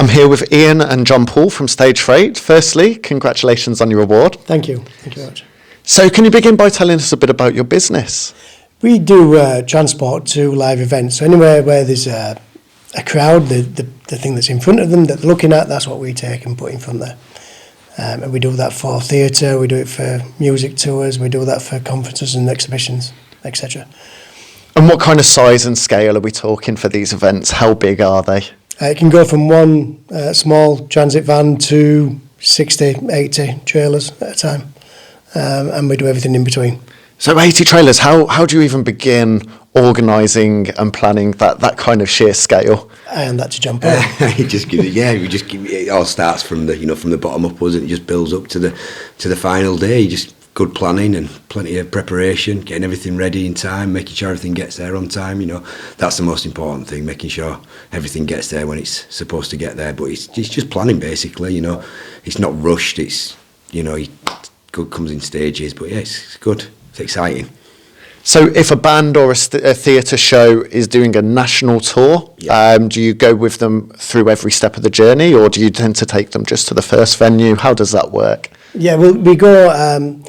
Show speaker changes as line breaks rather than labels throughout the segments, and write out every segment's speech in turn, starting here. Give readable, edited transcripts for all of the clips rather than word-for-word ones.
I'm here with Ian and John Paul from Stage Freight. Firstly, congratulations on your award.
Thank you. Thank you very much.
So can you begin by telling us a bit about your business?
We do transport to live events. So anywhere where there's a crowd, the thing that's in front of them that they're looking at, that's what we take and put in front there. And we do that for theatre, we do it for music tours, we do that for conferences and exhibitions, etc.
And what kind of size and scale are we talking for these events? How big are they?
It can go from one small transit van to 60, 80 trailers at a time. And we do everything in between.
So 80 trailers, how do you even begin organising and planning that kind of sheer scale?
I am that to jump on.
It all starts from the bottom upwards, and it just builds up to the final day. Just good planning and plenty of preparation, getting everything ready in time, making sure everything gets there on time. That's the most important thing, making sure everything gets there when it's supposed to get there. But it's just planning basically. It's not rushed. It's good comes in stages. But yeah, it's good. It's exciting.
So if a band or a theatre show is doing a national tour, do you go with them through every step of the journey, or do you tend to take them just to the first venue? How does that work?
Yeah, we go,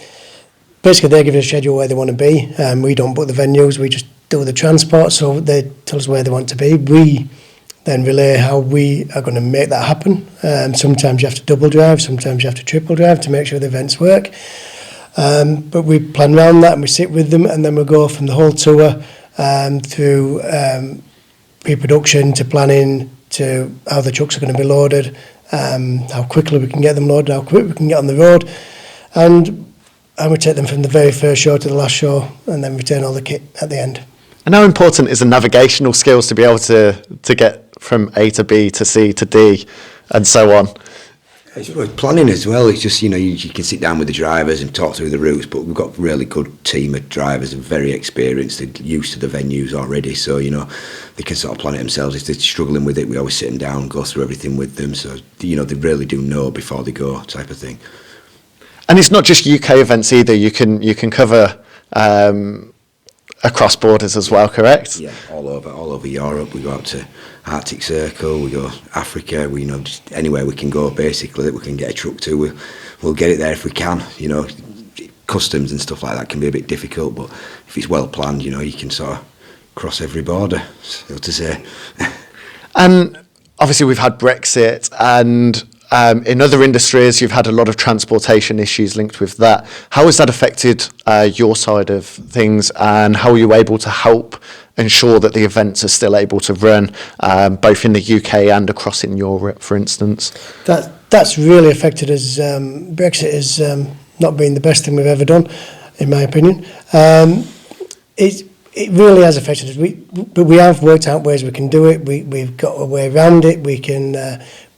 basically they give us a schedule where they want to be. We don't book the venues, we just do the transport, so they tell us where they want to be. We then relay how we are going to make that happen. Sometimes you have to double drive, sometimes you have to triple drive to make sure the events work. But we plan around that and we sit with them, and then we go from the whole tour through pre-production to planning to how the trucks are going to be loaded, how quickly we can get them loaded, how quick we can get on the road, and we take them from the very first show to the last show and then return all the kit at the end.
And how important is the navigational skills to be able to get from A to B to C to D and so on?
It's planning as well. It's just, you can sit down with the drivers and talk through the routes, but we've got a really good team of drivers and very experienced. They're used to the venues already, so, they can sort of plan it themselves. If they're struggling with it, we always sit them down and go through everything with them. So, they really do know before they go, type of thing.
And it's not just UK events either. You can cover across borders as well, correct?
Yeah, all over Europe. We go out to Arctic Circle, we go Africa, just anywhere we can go basically that we can get a truck to, we'll get it there if we can. Customs and stuff like that can be a bit difficult, but if it's well planned, you can sort of cross every border, so to say.
And obviously we've had Brexit, and in other industries you've had a lot of transportation issues linked with that. How has that affected your side of things, and how are you able to help ensure that the events are still able to run both in the UK and across in Europe, for instance?
That's really affected us. Brexit has not been the best thing we've ever done, in my opinion. It really has affected us. But we have worked out ways we can do it. We've got a way around it. We can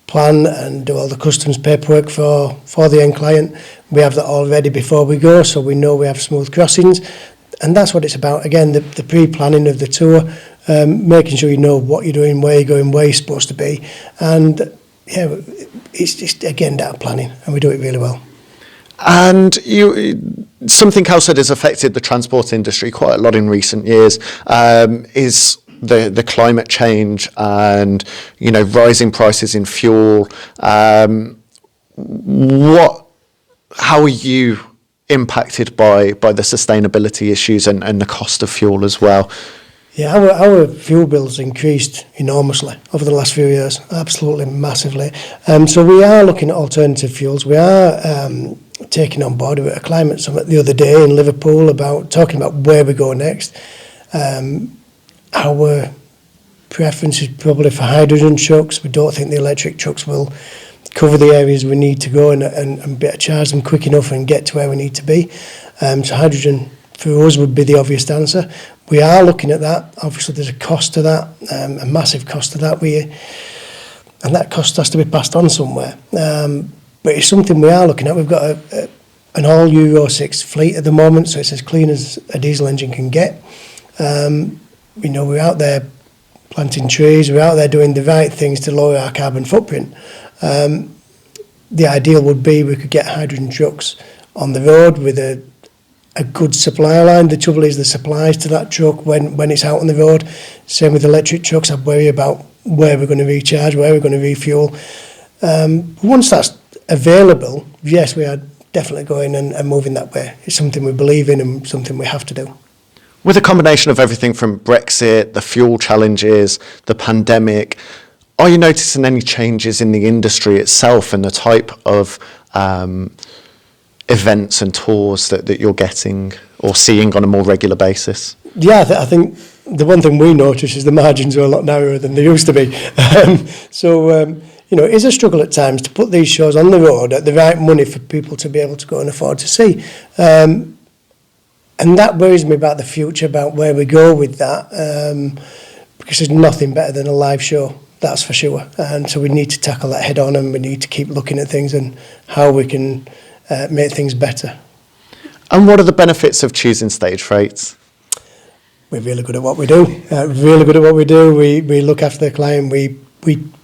plan and do all the customs paperwork for the end client. We have that all ready before we go, so we know we have smooth crossings. And that's what it's about. Again, the pre-planning of the tour, making sure you know what you're doing, where you're going, where you're supposed to be. And yeah, it's just, again, down planning, and we do it really well.
And something else that has affected the transport industry quite a lot in recent years is the climate change and, rising prices in fuel. How are you impacted by the sustainability issues and the cost of fuel as well?
Yeah, our fuel bills increased enormously over the last few years, absolutely massively. So we are looking at alternative fuels. We are taking on board a climate summit the other day in Liverpool talking about where we go next. Our preference is probably for hydrogen trucks. We don't think the electric trucks will cover the areas we need to go and be able to charge them quick enough and get to where we need to be. So hydrogen for us would be the obvious answer. We are looking at that. Obviously there's a cost to that, a massive cost to that. And that cost has to be passed on somewhere. But it's something we are looking at. We've got an all Euro 6 fleet at the moment, so it's as clean as a diesel engine can get. We're out there planting trees, we're out there doing the right things to lower our carbon footprint. The ideal would be we could get hydrogen trucks on the road with a good supply line. The trouble is the supplies to that truck when it's out on the road. Same with electric trucks. I worry about where we're going to recharge, where we're going to refuel. Once that's available, yes, we are definitely going and moving that way. It's something we believe in and something we have to do.
With a combination of everything from Brexit, the fuel challenges, the pandemic, are you noticing any changes in the industry itself and the type of events and tours that you're getting or seeing on a more regular basis?
Yeah, I think the one thing we notice is the margins are a lot narrower than they used to be. It is a struggle at times to put these shows on the road at the right money for people to be able to go and afford to see. And that worries me about the future, about where we go with that, because there's nothing better than a live show, that's for sure. And so we need to tackle that head on, and we need to keep looking at things and how we can make things better.
And what are the benefits of choosing stage rates?
We're really good at what we do. We look after the client. We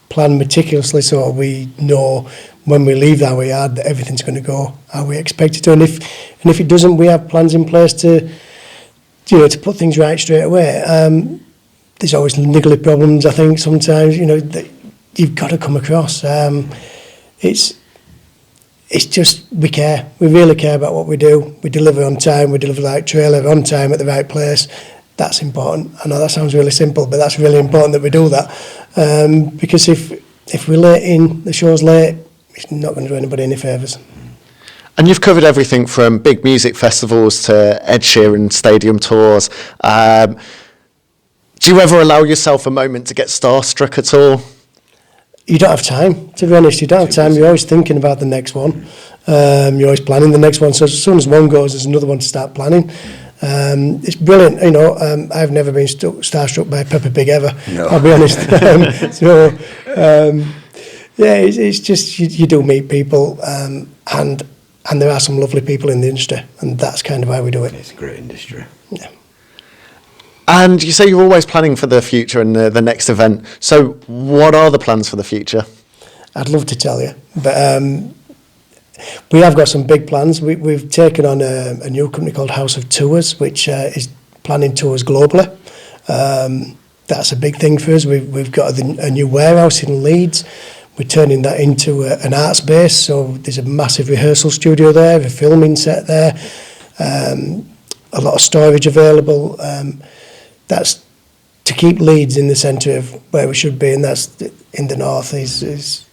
plan meticulously so we know when we leave our yard that everything's going to go how we expect it to. And if it doesn't, we have plans in place to put things right straight away. There's always niggly problems, I think, sometimes, that you've got to come across. It's just, we care. We really care about what we do. We deliver on time. We deliver the right trailer on time at the right place. That's important. I know that sounds really simple, but that's really important that we do that. Because if we're late in, the show's late, it's not going to do anybody any favours.
And you've covered everything from big music festivals to Ed Sheeran stadium tours. Do you ever allow yourself a moment to get starstruck at all?
You don't have time, to be honest. You don't have time. You're always thinking about the next one. You're always planning the next one. So as soon as one goes, there's another one to start planning. It's brilliant. I've never been starstruck by Peppa Pig ever. No. I'll be honest. It's just you do meet people, and there are some lovely people in the industry, and that's kind of how we do it.
It's a great industry.
Yeah.
And you say you're always planning for the future and the next event. So what are the plans for the future?
I'd love to tell you, but we have got some big plans. We've taken on a new company called House of Tours, which is planning tours globally. That's a big thing for us. We've got a new warehouse in Leeds. We're turning that into an art space, so there's a massive rehearsal studio there, a filming set there, a lot of storage available. That's to keep Leeds in the centre of where we should be, and that's in the north is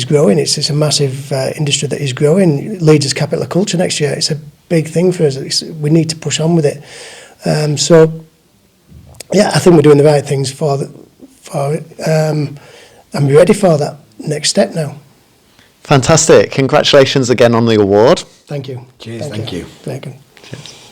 growing. It's a massive industry that is growing. Leeds is capital of culture next year. It's a big thing for us. We need to push on with it. I think we're doing the right things for it, and we're ready for that next step now.
Fantastic. Congratulations again on the award.
Thank you.
Cheers. Thank you.
Thank you.
Cheers.